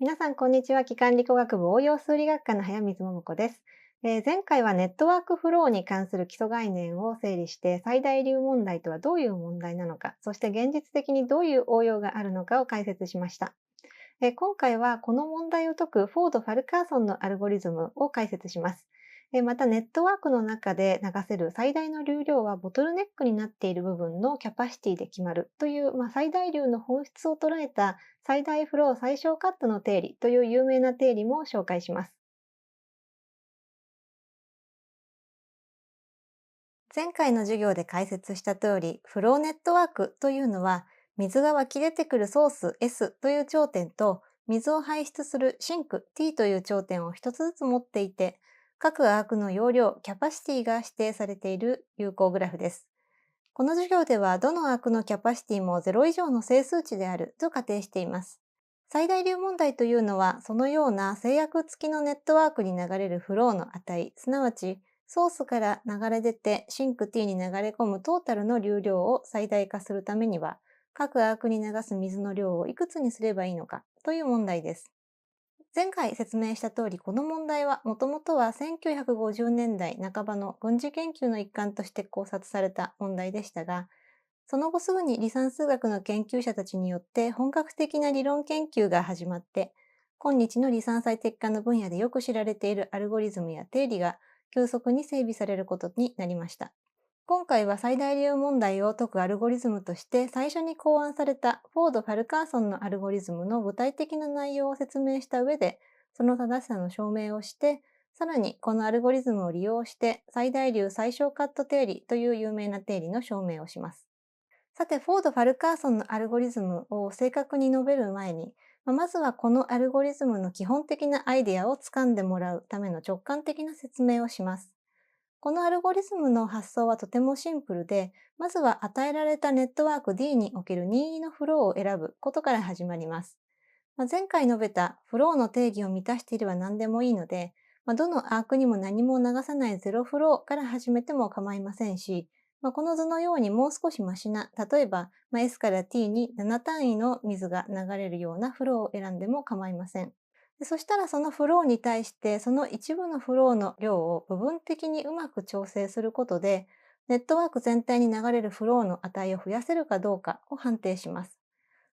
皆さん、こんにちは。機関理工学部応用数理学科の早水桃子です。前回はネットワークフローに関する基礎概念を整理して、最大流問題とはどういう問題なのか、そして現実的にどういう応用があるのかを解説しました。今回はこの問題を解くフォード・ファルカーソンのアルゴリズムを解説します。またネットワークの中で流せる最大の流量はボトルネックになっている部分のキャパシティで決まるという、最大流の本質を捉えた最大フロー最小カットの定理という有名な定理も紹介します。前回の授業で解説した通り、フローネットワークというのは、水が湧き出てくるソース S という頂点と、水を排出するシンク T という頂点を一つずつ持っていて、各アークの容量、キャパシティが指定されている有効グラフです。この授業では、どのアークのキャパシティも0以上の整数値であると仮定しています。最大流問題というのは、そのような制約付きのネットワークに流れるフローの値、すなわちソースから流れ出てシンク T に流れ込むトータルの流量を最大化するためには、各アークに流す水の量をいくつにすればいいのかという問題です。前回説明した通り、この問題はもともとは1950年代半ばの軍事研究の一環として考察された問題でしたが、その後すぐに離散数学の研究者たちによって本格的な理論研究が始まって、今日の離散最適化の分野でよく知られているアルゴリズムや定理が急速に整備されることになりました。今回は最大流問題を解くアルゴリズムとして最初に考案されたフォード・ファルカーソンのアルゴリズムの具体的な内容を説明した上で、その正しさの証明をして、さらにこのアルゴリズムを利用して最大流最小カット定理という有名な定理の証明をします。さて、フォード・ファルカーソンのアルゴリズムを正確に述べる前に、まずはこのアルゴリズムの基本的なアイデアをつかんでもらうための直感的な説明をします。このアルゴリズムの発想はとてもシンプルで、まずは与えられたネットワーク D における任意のフローを選ぶことから始まります。前回述べたフローの定義を満たしていれば何でもいいので、どのアークにも何も流さないゼロフローから始めても構いませんし、この図のようにもう少しマシな、例えば、S から T に7単位の水が流れるようなフローを選んでも構いません。そしたらそのフローに対してその一部のフローの量を部分的にうまく調整することで、ネットワーク全体に流れるフローの値を増やせるかどうかを判定します。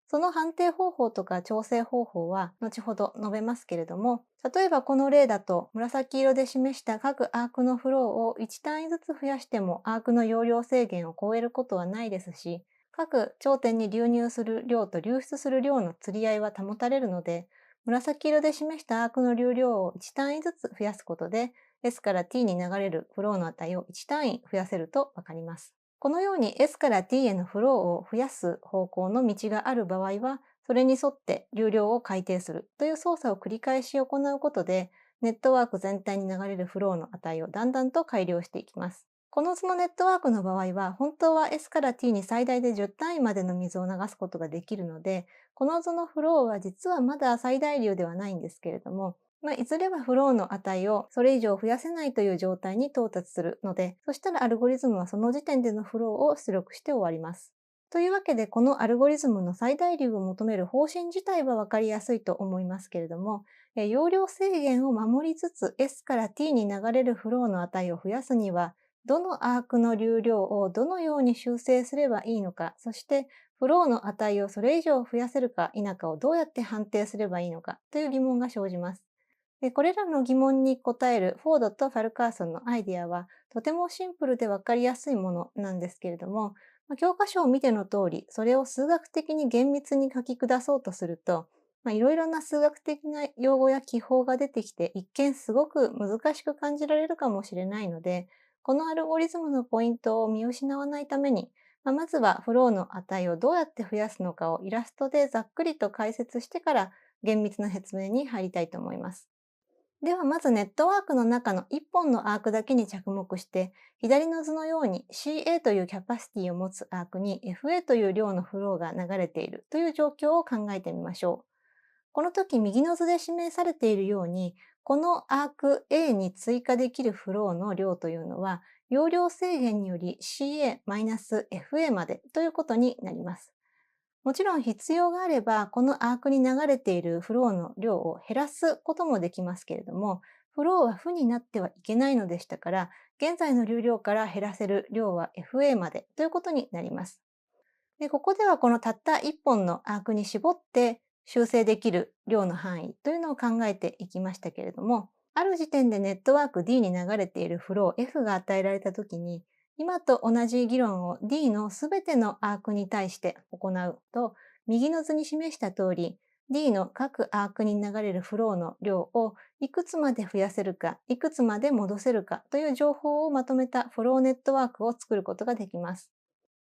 その判定方法とか調整方法は後ほど述べますけれども、例えばこの例だと紫色で示した各アークのフローを1単位ずつ増やしてもアークの容量制限を超えることはないですし、各頂点に流入する量と流出する量の釣り合いは保たれるので、紫色で示したアークの流量を1単位ずつ増やすことで、S から T に流れるフローの値を1単位増やせるとわかります。このように S から T へのフローを増やす方向の道がある場合は、それに沿って流量を改定するという操作を繰り返し行うことで、ネットワーク全体に流れるフローの値をだんだんと改良していきます。この図のネットワークの場合は、本当は S から T に最大で10単位までの水を流すことができるので、この図のフローは実はまだ最大流ではないんですけれども、いずれはフローの値をそれ以上増やせないという状態に到達するので、そしたらアルゴリズムはその時点でのフローを出力して終わります。というわけで、このアルゴリズムの最大流を求める方針自体はわかりやすいと思いますけれども、容量制限を守りつつ S から T に流れるフローの値を増やすには、どのアークの流量をどのように修正すればいいのか、そしてフローの値をそれ以上増やせるか否かをどうやって判定すればいいのかという疑問が生じます。これらの疑問に答えるフォードとファルカーソンのアイデアはとてもシンプルでわかりやすいものなんですけれども、教科書を見ての通り、それを数学的に厳密に書き下そうとすると、いろいろな数学的な用語や記法が出てきて、一見すごく難しく感じられるかもしれないので、このアルゴリズムのポイントを見失わないために、まずはフローの値をどうやって増やすのかをイラストでざっくりと解説してから厳密な説明に入りたいと思います。ではまずネットワークの中の1本のアークだけに着目して、左の図のように CA というキャパシティを持つアークに FA という量のフローが流れているという状況を考えてみましょう。この時右の図で示されているように、このアーク A に追加できるフローの量というのは、容量制限により CA-FA までということになります。もちろん必要があれば、このアークに流れているフローの量を減らすこともできますけれども、フローは負になってはいけないのでしたから、現在の流量から減らせる量は FA までということになります。で、ここではこのたった1本のアークに絞って修正できる量の範囲というのを考えていきましたけれども、ある時点でネットワーク D に流れているフロー F が与えられたときに、今と同じ議論を D のすべてのアークに対して行うと、右の図に示した通り、D の各アークに流れるフローの量をいくつまで増やせるか、いくつまで戻せるかという情報をまとめたフローネットワークを作ることができます。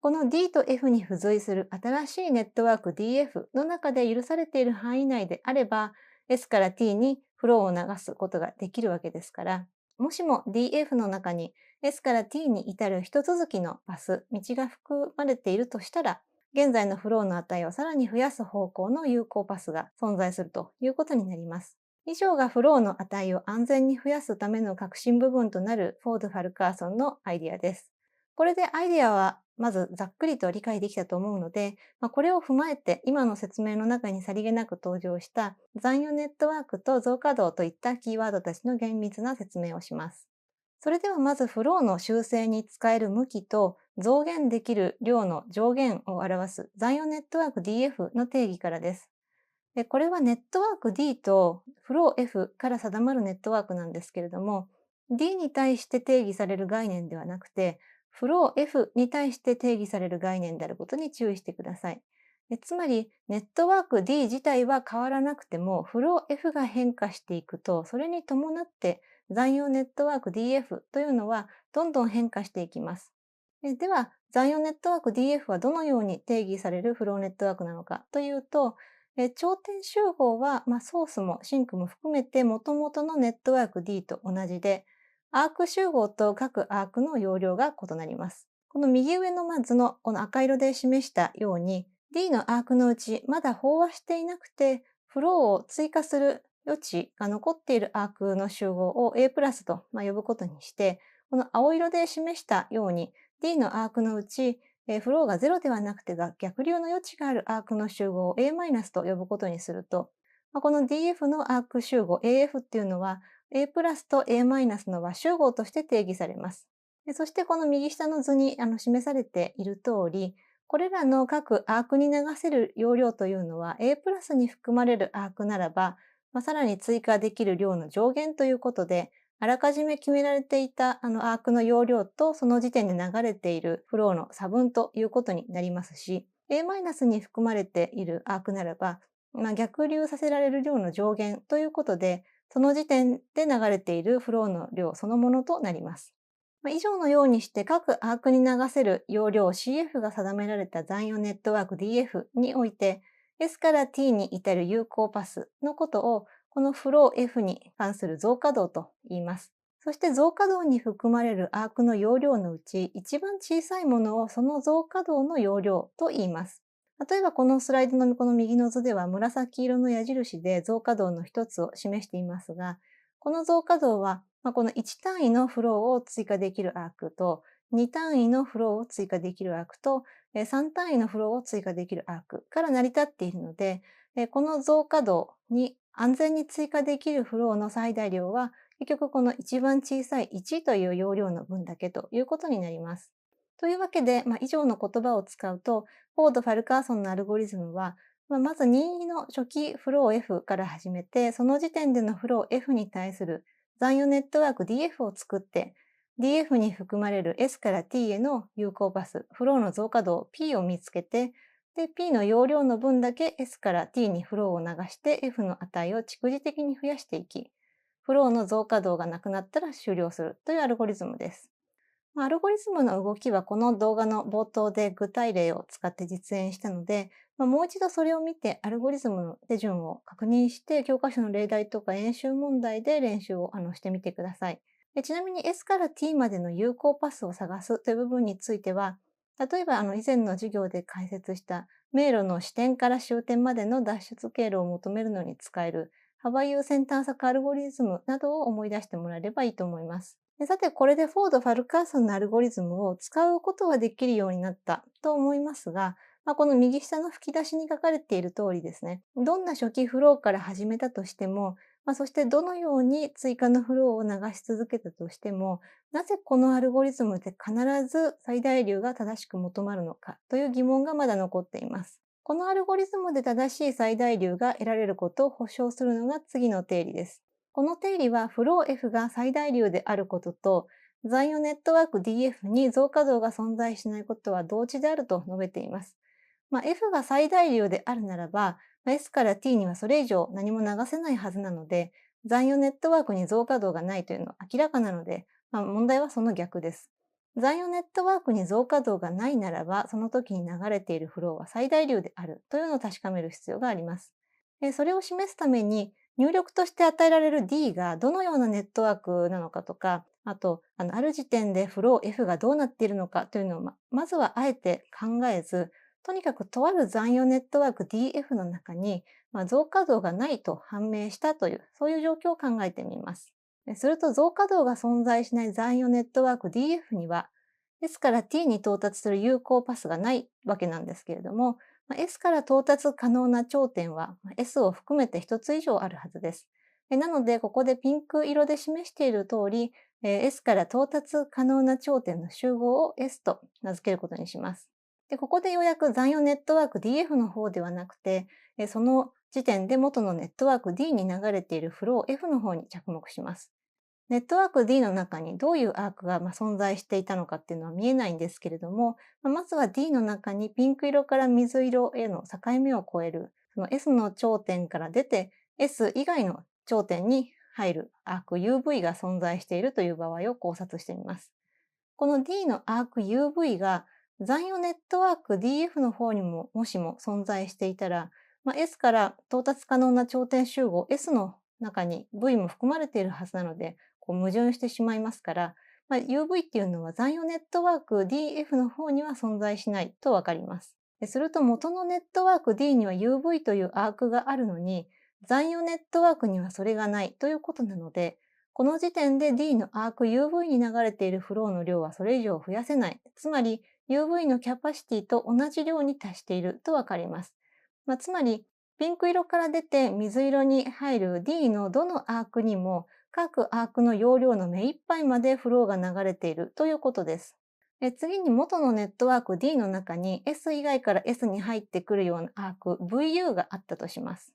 この D と F に付随する新しいネットワーク DF の中で許されている範囲内であれば、S から T にフローを流すことができるわけですから、もしも DF の中に S から T に至る一続きのパス、道が含まれているとしたら、現在のフローの値をさらに増やす方向の有効パスが存在するということになります。以上がフローの値を安全に増やすための核心部分となるフォード・ファルカーソンのアイディアです。これでアイデアはまずざっくりと理解できたと思うので、これを踏まえて今の説明の中にさりげなく登場した残余ネットワークと増加動といったキーワードたちの厳密な説明をします。それではまずフローの修正に使える向きと増減できる量の上限を表す残余ネットワーク DF の定義からです。これはネットワーク D とフロー F から定まるネットワークなんですけれども、D に対して定義される概念ではなくて、フロー F に対して定義される概念であることに注意してください。つまり、ネットワーク D 自体は変わらなくても、フロー F が変化していくと、それに伴って残余ネットワーク DF というのはどんどん変化していきます。では、残余ネットワーク DF はどのように定義されるフローネットワークなのかというと、頂点集合は、ソースもシンクも含めて元々のネットワーク D と同じで、アーク集合と各アークの容量が異なります。この右上の図のこの赤色で示したように、D のアークのうちまだ飽和していなくて、フローを追加する余地が残っているアークの集合を A プラスと呼ぶことにして、この青色で示したように D のアークのうちフローが0ではなくて逆流の余地があるアークの集合を A- と呼ぶことにすると、この DF のアーク集合 AF っていうのは A プラスと A- の和集合として定義されます。そしてこの右下の図に示されている通り、これらの各アークに流せる容量というのは A プラスに含まれるアークならば、さらに追加できる量の上限ということで、あらかじめ決められていたアークの容量とその時点で流れているフローの差分ということになりますし、A- に含まれているアークならば、逆流させられる量の上限ということで、その時点で流れているフローの量そのものとなります。以上のようにして各アークに流せる容量 CF が定められた残余ネットワーク DF において、S から T に至る有効パスのことをこのフロー F に関する増加動と言います。そして増加動に含まれるアークの容量のうち一番小さいものをその増加動の容量と言います。例えばこのスライドのこの右の図では紫色の矢印で増加動の一つを示していますが、この増加動はこの1単位のフローを追加できるアークと2単位のフローを追加できるアークと3単位のフローを追加できるアークから成り立っているので、この増加動に安全に追加できるフローの最大量は結局この一番小さい1という容量の分だけということになります。というわけで、以上の言葉を使うと、フォード・ファルカーソンのアルゴリズムは、まず任意の初期フロー F から始めて、その時点でのフロー F に対する残余ネットワーク DF を作って、DF に含まれる S から T への有効パス、フローの増加度 P を見つけて、で、P の容量の分だけ S から T にフローを流して F の値を逐次的に増やしていき、フローの増加度がなくなったら終了するというアルゴリズムです。アルゴリズムの動きはこの動画の冒頭で具体例を使って実演したので、もう一度それを見てアルゴリズムの手順を確認して教科書の例題とか演習問題で練習をしてみてください。ちなみに S から T までの有効パスを探すという部分については、例えば以前の授業で解説した迷路の支点から終点までの脱出経路を求めるのに使える幅優先探索アルゴリズムなどを思い出してもらえればいいと思います。さて、これでフォード・ファルカーソンのアルゴリズムを使うことはできるようになったと思いますが、この右下の吹き出しに書かれている通りですね、どんな初期フローから始めたとしても、そしてどのように追加のフローを流し続けたとしても、なぜこのアルゴリズムで必ず最大流が正しく求まるのかという疑問がまだ残っています。このアルゴリズムで正しい最大流が得られることを保証するのが次の定理です。この定理はフロー F が最大流であることと、残余ネットワーク DF に増加動が存在しないことは同時であると述べています。F が最大流であるならば、S から T にはそれ以上何も流せないはずなので、残余ネットワークに増加動がないというのは明らかなので、問題はその逆です。残余ネットワークに増加動がないならば、その時に流れているフローは最大流であるというのを確かめる必要があります。それを示すために、入力として与えられる D がどのようなネットワークなのかとか、あと、ある時点でフロー F がどうなっているのかというのをまずはあえて考えず、とにかくとある残余ネットワーク DF の中に、増加動がないと判明したという、そういう状況を考えてみます。すると増加動が存在しない残余ネットワーク DF には、S から T に到達する有効パスがないわけなんですけれども、S から到達可能な頂点は S を含めて1つ以上あるはずです。なので、ここでピンク色で示している通り、S から到達可能な頂点の集合を S と名付けることにします。で、ここでようやく残余ネットワーク DF の方ではなくて、その時点で元のネットワーク D に流れているフロー F の方に着目します。ネットワーク D の中にどういうアークが存在していたのかっていうのは見えないんですけれども、まずは D の中にピンク色から水色への境目を越える、その S の頂点から出て S 以外の頂点に入るアーク UV が存在しているという場合を考察してみます。この D のアーク UV が残余ネットワーク DF の方にももしも存在していたら、S から到達可能な頂点集合 S の中に V も含まれているはずなので、矛盾してしまいますから、UV っていうのは残余ネットワーク DF の方には存在しないとわかります。すると元のネットワーク D には UV というアークがあるのに、残余ネットワークにはそれがないということなので、この時点で D のアーク UV に流れているフローの量はそれ以上増やせない。つまり UV のキャパシティと同じ量に達しているとわかります。つまり、ピンク色から出て水色に入る D のどのアークにも各アークの容量の目いっぱいまでフローが流れているということです。次に元のネットワーク D の中に S 以外から S に入ってくるようなアーク VU があったとします。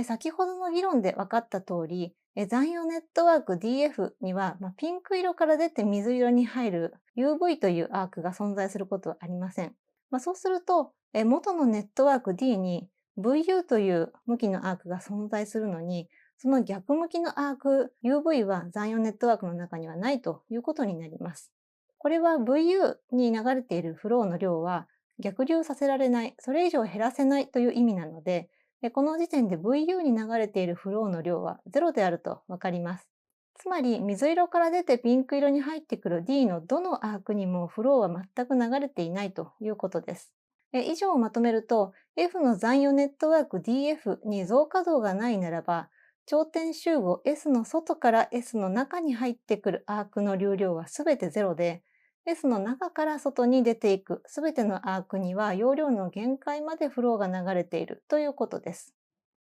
先ほどの議論で分かった通り、残余ネットワーク DF には、ピンク色から出て水色に入る UV というアークが存在することはありません。そうすると、元のネットワーク D に VU という向きのアークが存在するのに、その逆向きのアーク UV は残余ネットワークの中にはないということになります。これは VU に流れているフローの量は逆流させられない、それ以上減らせないという意味なので、この時点で VU に流れているフローの量は0であるとわかります。つまり水色から出てピンク色に入ってくる D のどのアークにもフローは全く流れていないということです。以上をまとめると F の残余ネットワーク DF に増加動がないならば頂点集合 S の外から S の中に入ってくるアークの流量はすべて0で S の中から外に出ていくすべてのアークには容量の限界までフローが流れているということです。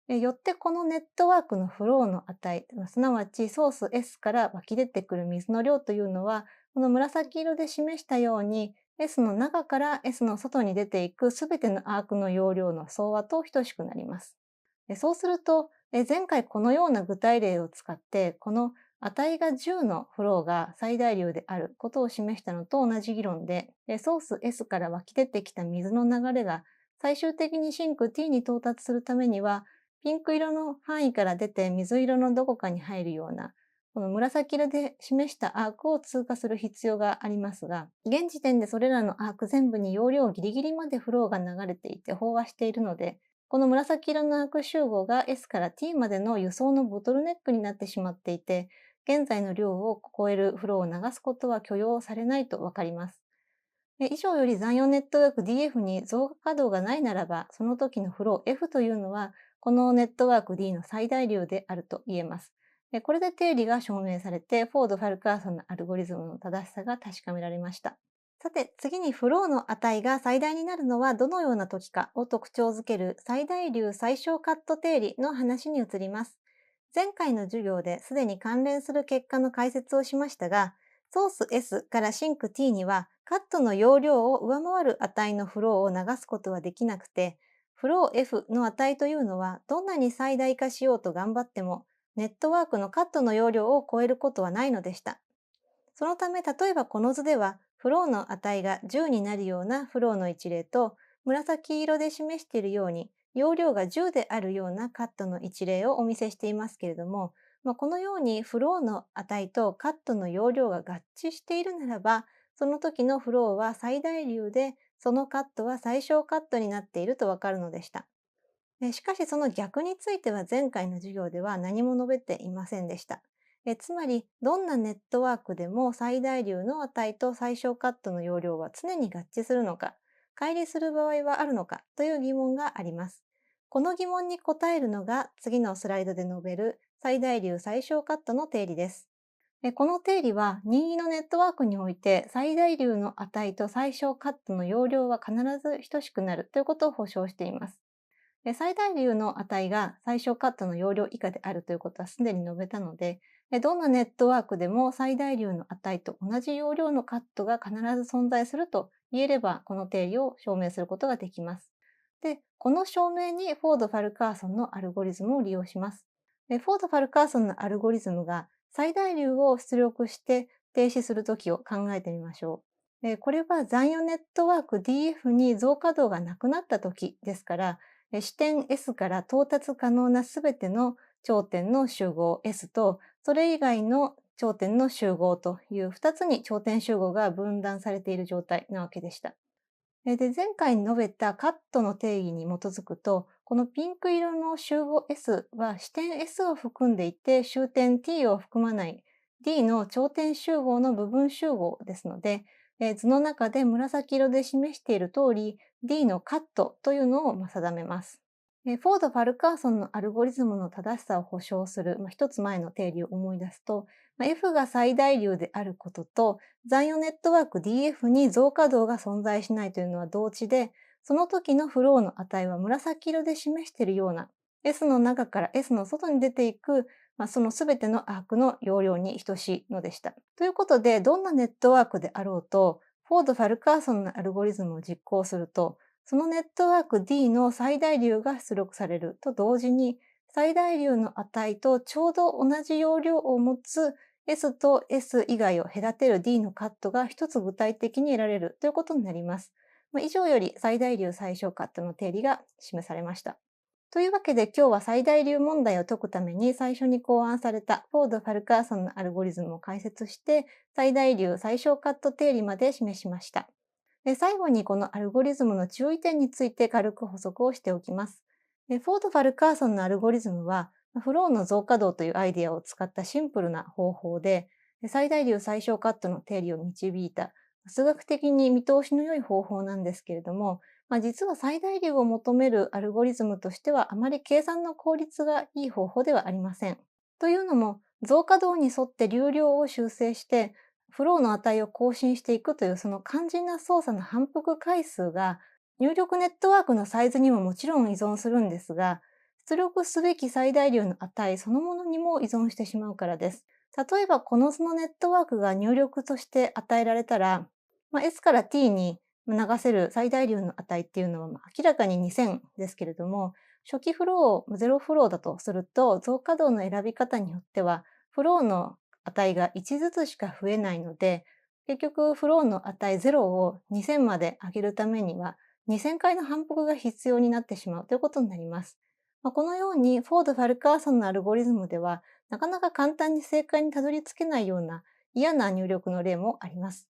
よってこのネットワークのフローの値、すなわちソース S から湧き出てくる水の量というのは、この紫色で示したように S の中から S の外に出ていくすべてのアークの容量の総和と等しくなります。そうすると、前回このような具体例を使って、この値が10のフローが最大流であることを示したのと同じ議論で、ソース S から湧き出てきた水の流れが最終的にシンク T に到達するためには、ピンク色の範囲から出て水色のどこかに入るような、この紫色で示したアークを通過する必要がありますが、現時点でそれらのアーク全部に容量ギリギリまでフローが流れていて飽和しているので、この紫色のアーク集合が S から T までの輸送のボトルネックになってしまっていて、現在の量を超えるフローを流すことは許容されないとわかります。以上より残余ネットワーク DF に増加稼働がないならば、その時のフロー F というのは、このネットワーク D の最大流であると言えます。これで定理が証明されて、フォード・ファルカーソンのアルゴリズムの正しさが確かめられました。さて、次にフローの値が最大になるのはどのような時かを特徴づける最大流最小カット定理の話に移ります。前回の授業ですでに関連する結果の解説をしましたが、ソース S からシンク T にはカットの容量を上回る値のフローを流すことはできなくて、フロー F の値というのはどんなに最大化しようと頑張っても、ネットワークのカットの容量を超えることはないのでした。そのため、例えばこの図では、フローの値が10になるようなフローの一例と、紫色で示しているように、容量が10であるようなカットの一例をお見せしていますけれども、このようにフローの値とカットの容量が合致しているならば、その時のフローは最大流で、そのカットは最小カットになっているとわかるのでした。しかしその逆については前回の授業では何も述べていませんでした。つまり、どんなネットワークでも最大流の値と最小カットの容量は常に合致するのか、乖離する場合はあるのかという疑問があります。この疑問に答えるのが次のスライドで述べる最大流最小カットの定理です。この定理は任意のネットワークにおいて最大流の値と最小カットの容量は必ず等しくなるということを保証しています。最大流の値が最小カットの容量以下であるということはすでに述べたので、どんなネットワークでも最大流の値と同じ容量のカットが必ず存在すると言えれば、この定理を証明することができます。で、この証明にフォード・ファルカーソンのアルゴリズムを利用します。フォード・ファルカーソンのアルゴリズムが最大流を出力して停止するときを考えてみましょう。これは残余ネットワーク DF に増加動がなくなったときですから、視点 S から到達可能なすべての頂点の集合 S と、それ以外の頂点の集合という2つに頂点集合が分断されている状態なわけでした。で、前回に述べたカットの定義に基づくと、このピンク色の集合 S は視点 S を含んでいて終点 T を含まない D の頂点集合の部分集合ですので、図の中で紫色で示している通り D のカットというのを定めます。フォード・ファルカーソンのアルゴリズムの正しさを保証する、一つ前の定理を思い出すと、F が最大流であることと、残余ネットワーク DF に増加動が存在しないというのは同値で、その時のフローの値は紫色で示しているような、S の中から S の外に出ていく、そのすべてのアークの容量に等しいのでした。ということで、どんなネットワークであろうと、フォード・ファルカーソンのアルゴリズムを実行すると、そのネットワーク D の最大流が出力されると同時に、最大流の値とちょうど同じ容量を持つ S と S 以外を隔てる D のカットが一つ具体的に得られるということになります。以上より最大流最小カットの定理が示されました。というわけで今日は最大流問題を解くために最初に考案されたフォード・ファルカーソンのアルゴリズムを解説して最大流最小カット定理まで示しました。最後にこのアルゴリズムの注意点について軽く補足をしておきます。フォード・ファルカーソンのアルゴリズムは、フローの増加動というアイデアを使ったシンプルな方法で、最大流最小カットの定理を導いた、数学的に見通しの良い方法なんですけれども、実は最大流を求めるアルゴリズムとしてはあまり計算の効率がいい方法ではありません。というのも、増加動に沿って流量を修正して、フローの値を更新していくというその肝心な操作の反復回数が入力ネットワークのサイズにももちろん依存するんですが、出力すべき最大流の値そのものにも依存してしまうからです。例えばこの図のネットワークが入力として与えられたら、S から T に流せる最大流の値っていうのは明らかに2000ですけれども、初期フロー、ゼロフローだとすると増加動の選び方によってはフローの値が1ずつしか増えないので、結局フローの値0を2000まで上げるためには2000回の反復が必要になってしまうということになります。このようにフォード・ファルカーソンのアルゴリズムではなかなか簡単に正解にたどり着けないような嫌な入力の例もあります。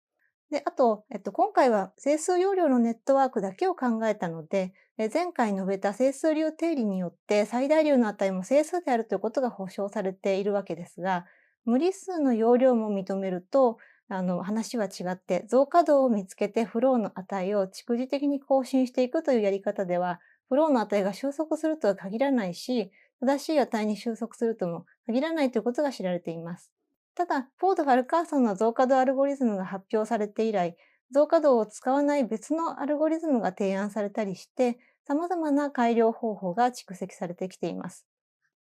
で、あと、今回は整数容量のネットワークだけを考えたので、前回述べた整数流定理によって最大流の値も整数であるということが保証されているわけですが、無理数の容量も認めると、話は違って、増加動を見つけてフローの値を逐次的に更新していくというやり方では、フローの値が収束するとは限らないし、正しい値に収束するとも限らないということが知られています。ただ、フォード・ファルカーソンの増加度アルゴリズムが発表されて以来、増加度を使わない別のアルゴリズムが提案されたりして、様々な改良方法が蓄積されてきています。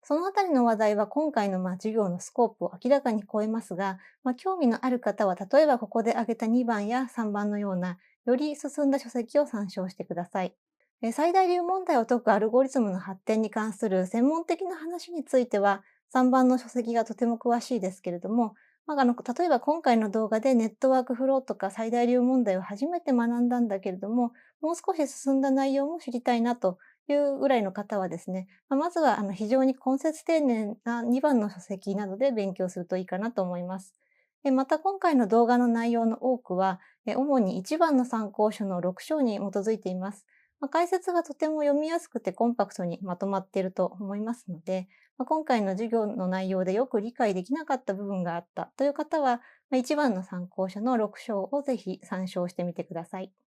そのあたりの話題は今回の授業のスコープを明らかに超えますが、興味のある方は例えばここで挙げた2番や3番のようなより進んだ書籍を参照してください。最大流問題を解くアルゴリズムの発展に関する専門的な話については3番の書籍がとても詳しいですけれども、例えば今回の動画でネットワークフローとか最大流問題を初めて学んだんだけれども、もう少し進んだ内容も知りたいなというぐらいの方はですね、まずは非常に根節丁寧な2番の書籍などで勉強するといいかなと思います。また今回の動画の内容の多くは、主に1番の参考書の6章に基づいています。解説がとても読みやすくてコンパクトにまとまっていると思いますので、今回の授業の内容でよく理解できなかった部分があったという方は、1番の参考書の6章をぜひ参照してみてください。